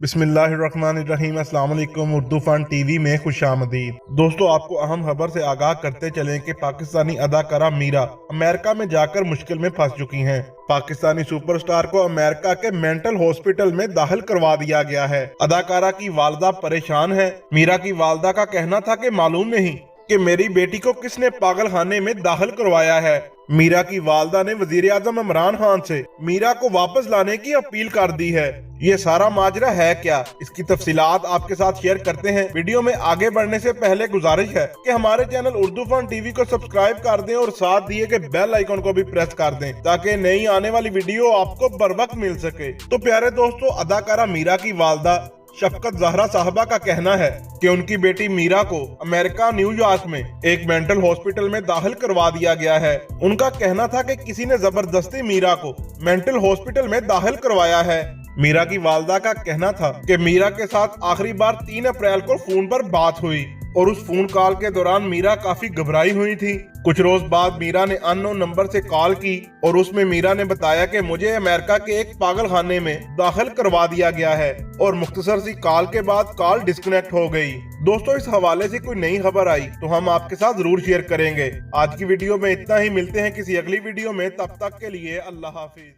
बिस्मिल्लाहिर्रहमानिर्रहीम। अस्सलाम वालेकुम। उर्दू फन टीवी में खुशामदीद। दोस्तों, आपको अहम खबर से आगाह करते चलें कि पाकिस्तानी अदाकारा मीरा अमेरिका में जाकर मुश्किल में फंस चुकी हैं। पाकिस्तानी सुपरस्टार को अमेरिका के मेंटल हॉस्पिटल में दाखिल करवा दिया गया है। अदाकारा की वालदा परेशान है। मीरा की वालदा का कहना था कि मालूम नहीं कि मेरी बेटी को किसने पागल खाने में दाखिल करवाया है। मीरा की वालदा ने वजीर आजम इमरान खान से मीरा को वापस लाने की अपील कर दी है। ये सारा माजरा है क्या, इसकी तफसीलात आपके साथ शेयर करते हैं। वीडियो में आगे बढ़ने से पहले गुजारिश है कि हमारे चैनल उर्दू फन टीवी को सब्सक्राइब कर दें और साथ दिए गए बेल आइकन को भी प्रेस कर दें ताकि नई आने वाली वीडियो आपको बर वक्त मिल सके। तो प्यारे दोस्तों, अदाकारा मीरा की वालदा शफकत जहरा साहबा का कहना है कि उनकी बेटी मीरा को अमेरिका न्यूयॉर्क में एक मेंटल हॉस्पिटल में दाखिल करवा दिया गया है। उनका कहना था कि किसी ने जबरदस्ती मीरा को मेंटल हॉस्पिटल में दाखिल करवाया है। मीरा की वालदा का कहना था कि मीरा के साथ आखिरी बार 3 अप्रैल को फोन पर बात हुई और उस फोन कॉल के दौरान मीरा काफी घबराई हुई थी। कुछ रोज बाद मीरा ने अननोन नंबर से कॉल की और उसमें मीरा ने बताया कि मुझे अमेरिका के एक पागल खाने में दाखिल करवा दिया गया है और मुख्तसर सी कॉल के बाद कॉल डिस्कनेक्ट हो गई। दोस्तों, इस हवाले से कोई नई खबर आई तो हम आपके साथ जरूर शेयर करेंगे। आज की वीडियो में इतना ही। मिलते हैं किसी अगली वीडियो में, तब तक के लिए अल्लाह हाफिज।